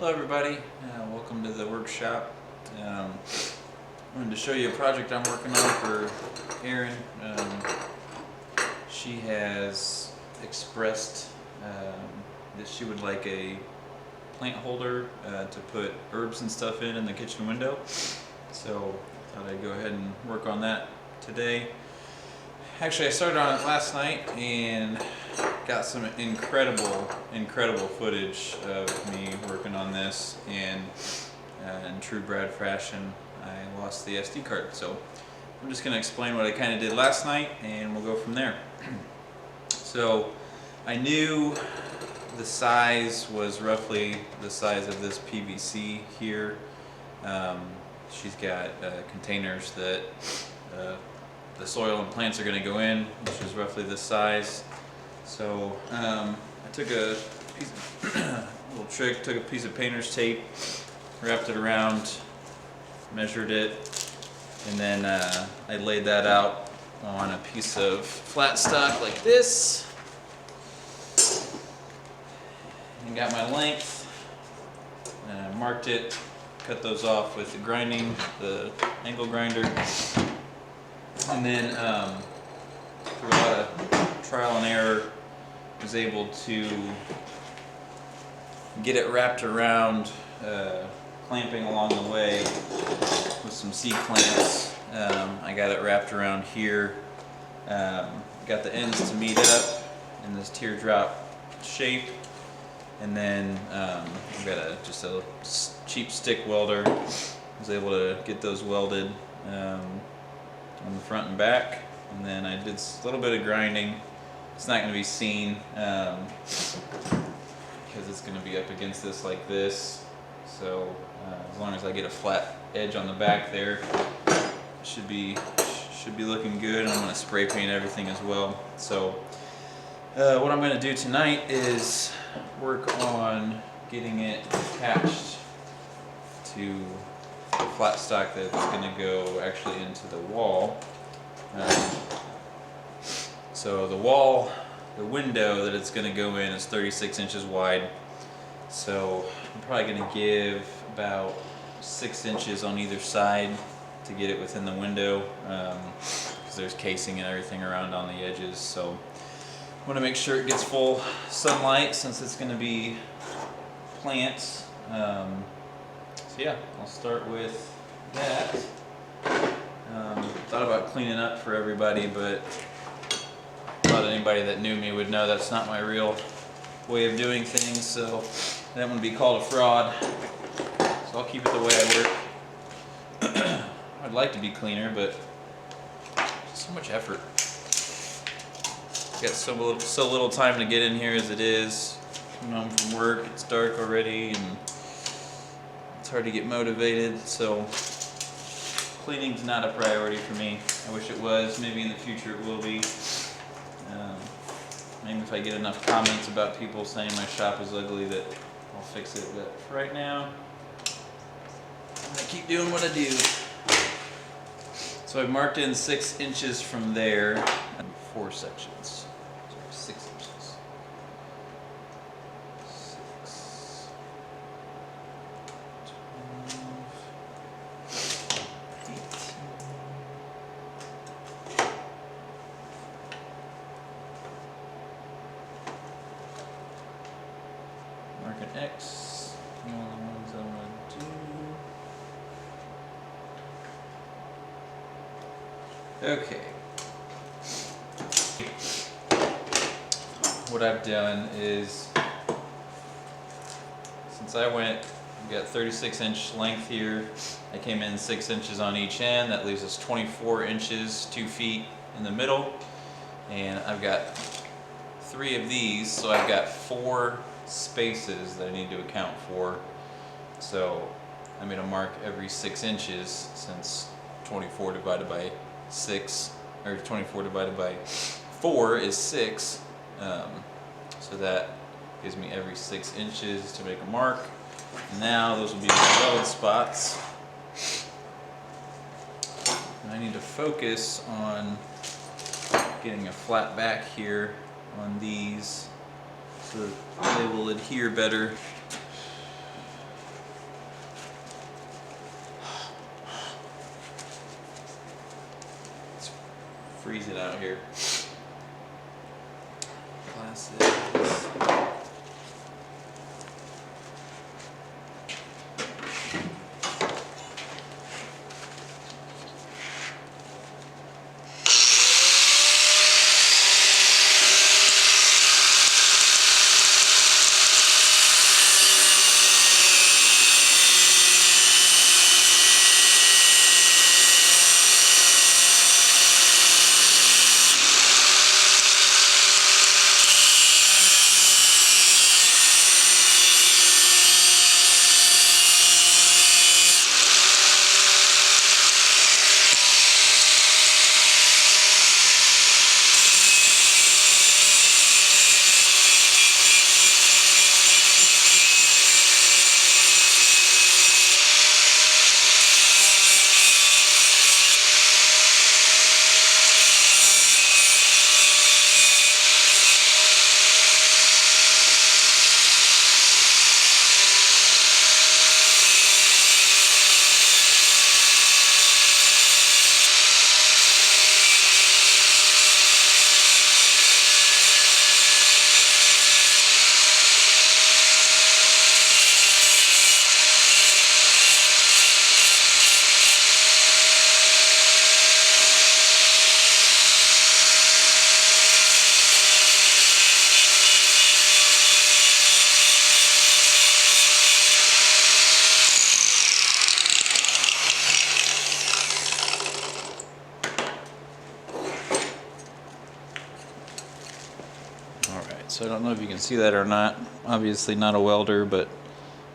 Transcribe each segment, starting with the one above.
Hello everybody, welcome to the workshop. I wanted to show you a project I'm working on for Erin. She has expressed that she would like a plant holder to put herbs and stuff in the kitchen window. So I thought I'd go ahead and work on that today. Actually, I started on it last night and got some incredible footage of me working on this, and in true Brad fashion, I lost the SD card. So I'm just going to explain what I kind of did last night and we'll go from there. So I knew the size was roughly the size of this PVC here. She's got containers that the soil and plants are going to go in, which is roughly this size. So I took a little trick, took a piece of painter's tape, wrapped it around, measured it, and then I laid that out on a piece of flat stock like this, and got my length, and I marked it, cut those off with the angle grinder, and then through a lot of trial and error, was able to get it wrapped around, clamping along the way with some C-clamps. I got it wrapped around here, got the ends to meet up in this teardrop shape, and then I've got just a cheap stick welder. Was able to get those welded on the front and back, and then I did a little bit of grinding. It's not going to be seen because it's going to be up against this like this. So as long as I get a flat edge on the back there, it should be looking good. I'm going to spray paint everything as well. So what I'm going to do tonight is work on getting it attached to the flat stock that's going to go actually into the wall. So the window that it's going to go in is 36 inches wide. So I'm probably going to give about 6 inches on either side to get it within the window, because there's casing and everything around on the edges. So I want to make sure it gets full sunlight since it's going to be plants. So yeah, I'll start with that. Thought about cleaning up for everybody, but not anybody that knew me would know that's not my real way of doing things, so I don't want to be called a fraud. So I'll keep it the way I work. I'd like to be cleaner, but so much effort. Got so little time to get in here as it is. Coming home from work, it's dark already, and it's hard to get motivated. So cleaning's not a priority for me. I wish it was. Maybe in the future it will be. Maybe if I get enough comments about people saying my shop is ugly that I'll fix it. But for right now, I'm gonna keep doing what I do. So I've marked in 6 inches from there, and 4 sections. Sorry, 6 inches. 6. 12, 18. Mark an X. All the ones I want to do. Okay. What I've done is, since I've got 36-inch length here, I came in 6 inches on each end. That leaves us 24 inches, 2 feet in the middle. And I've got 3 of these, so I've got 4 spaces that I need to account for. So I'm going to mark every 6 inches, since 24 divided by 6, or 24 divided by 4 is 6. So that gives me every 6 inches to make a mark. Now those will be my weld spots. And I need to focus on getting a flat back here on these so that they will adhere better. freezing out here. Glasses. So I don't know if you can see that or not. Obviously not a welder, but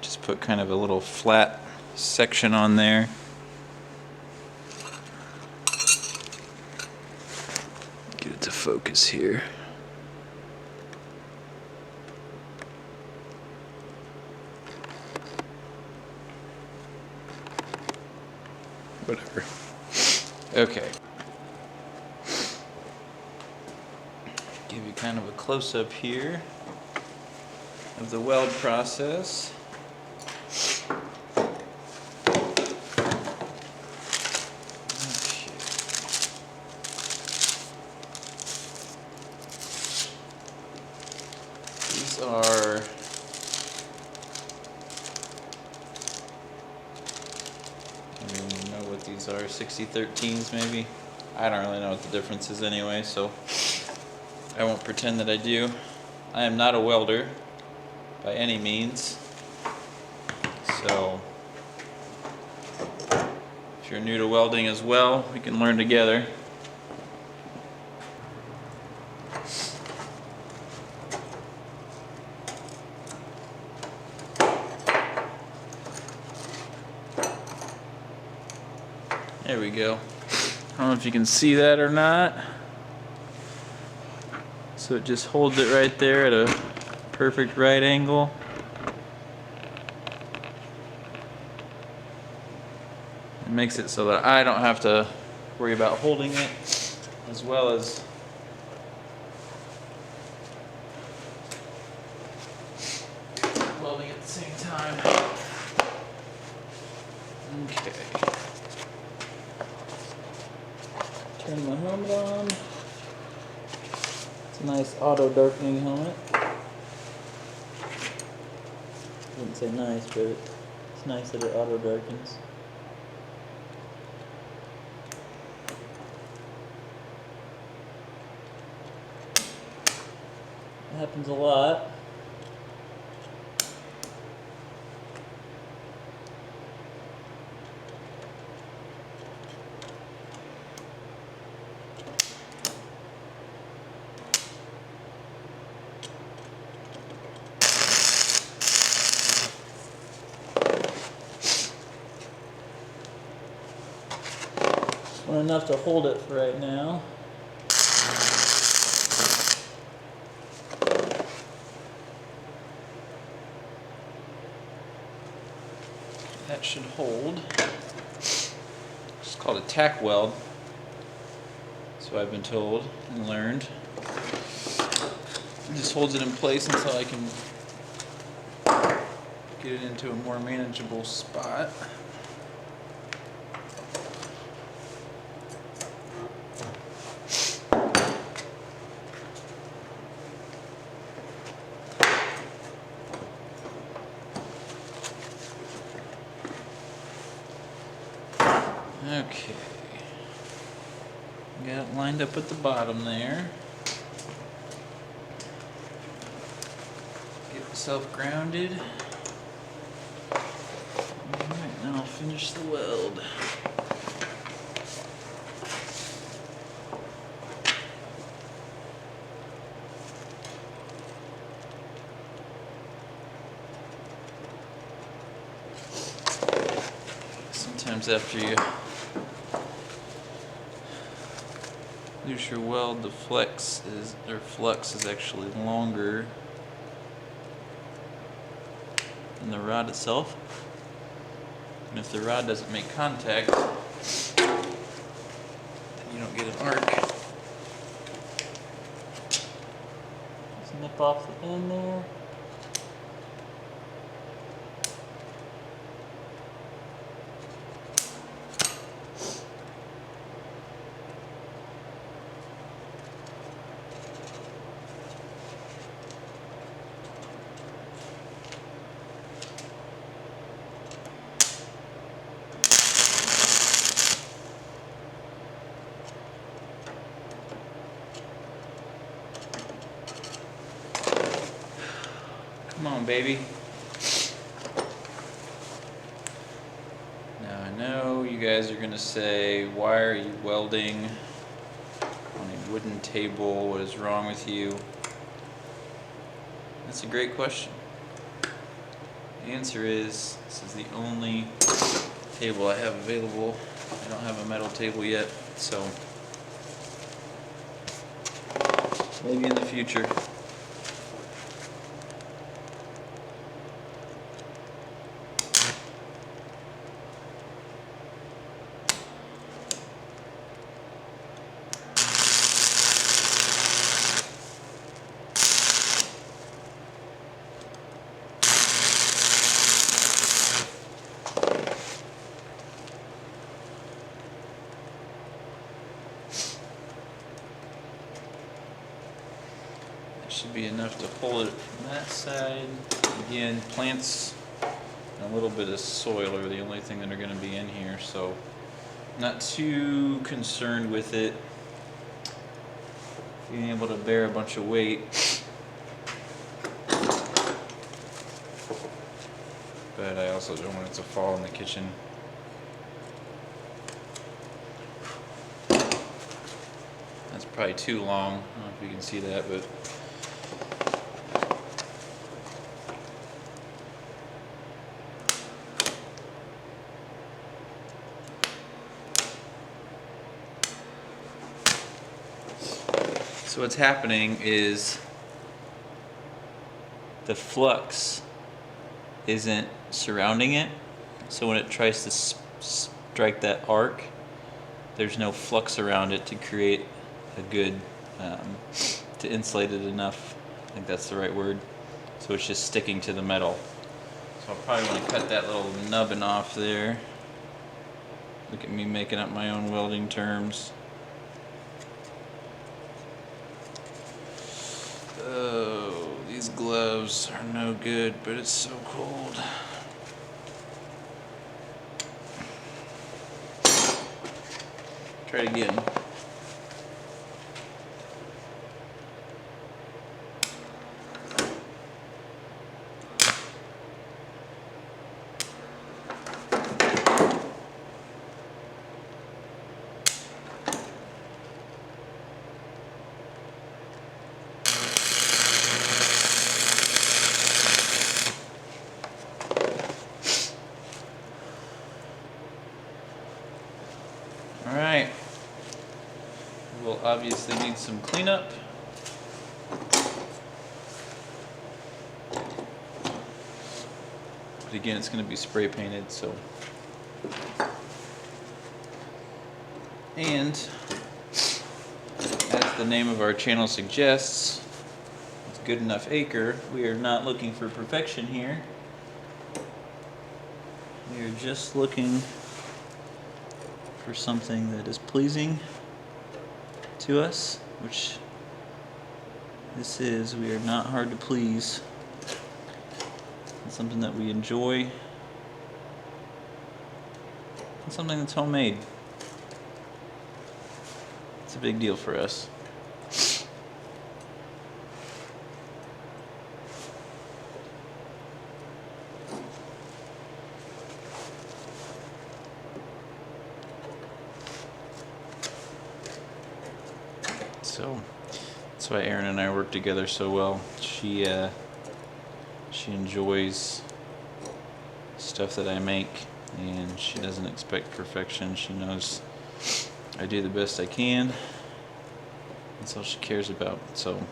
just put kind of a little flat section on there. Get it to focus here. Whatever. Okay. Give you kind of a close-up here of the weld process. Okay. These are I don't even know what these are, 6013s maybe? I don't really know what the difference is anyway, so I won't pretend that I do. I am not a welder by any means, so if you're new to welding as well, we can learn together. There we go. I don't know if you can see that or not. So it just holds it right there at a perfect right angle. It makes it so that I don't have to worry about holding it, as well as welding at the same time. Okay. Turn my helmet on. It's a nice auto darkening helmet. I wouldn't say nice, but it's nice that it auto darkens. It happens a lot. Not enough to hold it for right now. That should hold. It's called a tack weld, so I've been told and learned. It just holds it in place until I can get it into a more manageable spot. Okay. Got it lined up at the bottom there. Get myself grounded. Alright, then I'll finish the weld. Sometimes after you lose your weld, the flux is actually longer than the rod itself. And if the rod doesn't make contact, then you don't get an arc. Just nip off the end there. Come on, baby. Now I know you guys are gonna say, why are you welding on a wooden table? What is wrong with you? That's a great question. The answer is, this is the only table I have available. I don't have a metal table yet, so maybe in the future. Should be enough to hold it from that side. Again, plants and a little bit of soil are the only thing that are going to be in here, so not too concerned with it being able to bear a bunch of weight. But I also don't want it to fall in the kitchen. That's probably too long. I don't know if you can see that, but so what's happening is the flux isn't surrounding it, so when it tries to strike that arc, there's no flux around it to create a good, to insulate it enough. I think that's the right word. So it's just sticking to the metal. So I'll probably want to cut that little nubbin off there. Look at me making up my own welding terms. Oh, these gloves are no good, but it's so cold. Try it again. Alright, we'll obviously need some cleanup. But again, it's going to be spray painted, so. And, as the name of our channel suggests, it's Good Enough Acre. We are not looking for perfection here. We are just looking for something that is pleasing to us, which this is. We are not hard to please. It's something that we enjoy, and something that's homemade. a big deal for us. So that's why Erin and I work together so well. She enjoys stuff that I make, and she doesn't expect perfection. She knows I do the best I can. That's all she cares about. So,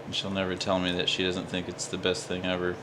and she'll never tell me that she doesn't think it's the best thing ever.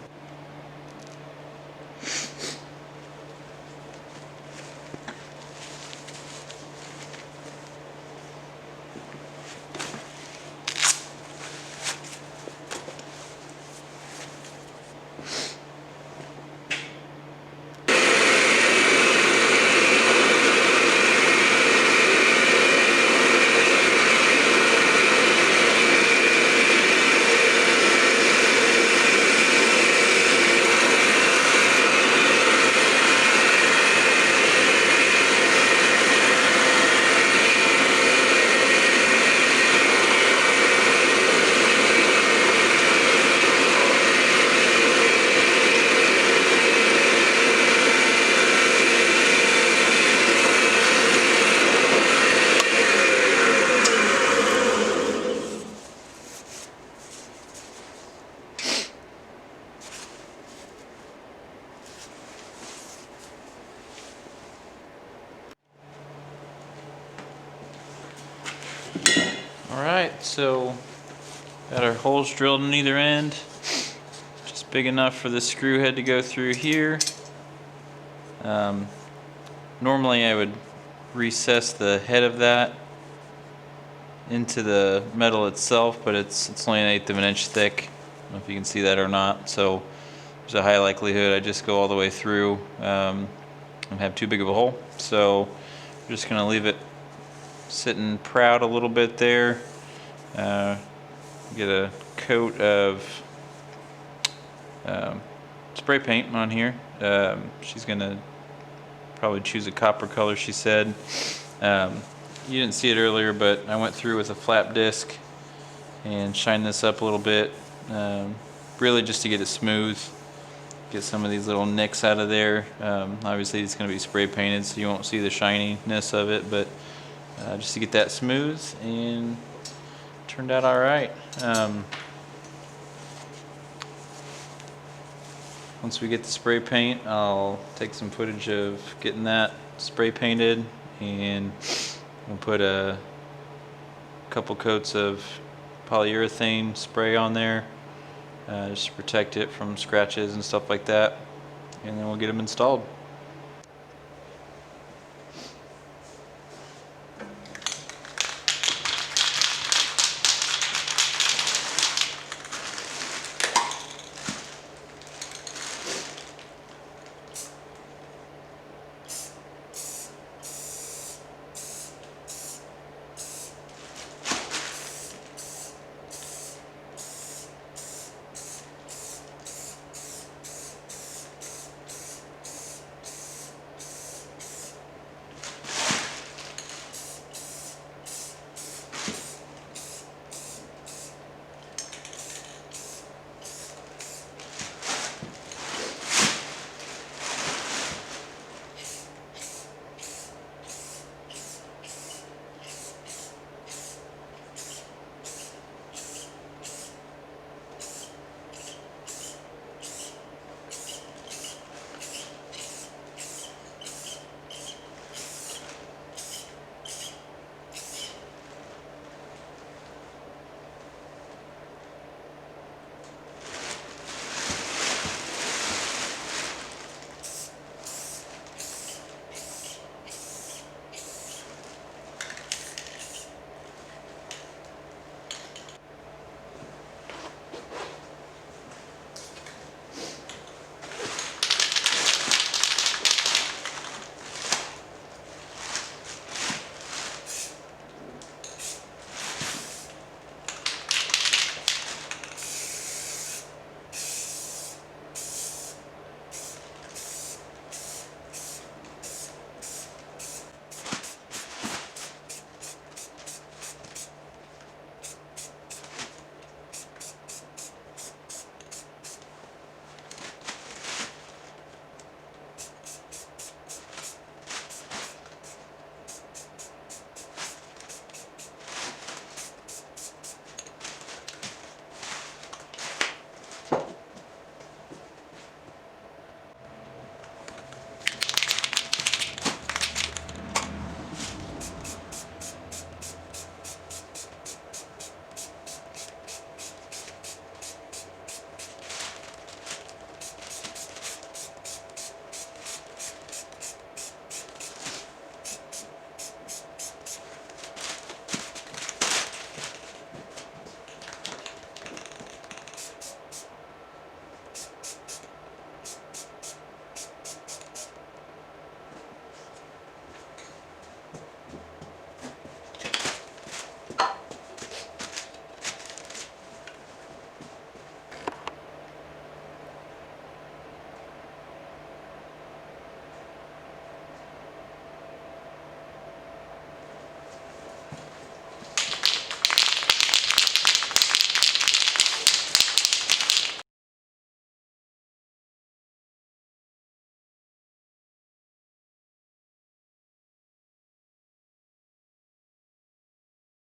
Alright, so got our holes drilled on either end, just big enough for the screw head to go through here. Normally I would recess the head of that into the metal itself, but it's only 1/8 of an inch thick. I don't know if you can see that or not, so there's a high likelihood I just go all the way through and have too big of a hole. So I'm just going to leave it sitting proud a little bit there. Get a coat of spray paint on here. She's gonna probably choose a copper color, she said. You didn't see it earlier, but I went through with a flap disc and shined this up a little bit, really just to get it smooth, get some of these little nicks out of there. Obviously it's going to be spray painted, so you won't see the shininess of it, but just to get that smooth, and turned out all right. Once we get the spray paint, I'll take some footage of getting that spray painted, and we'll put a couple coats of polyurethane spray on there just to protect it from scratches and stuff like that, and then we'll get them installed.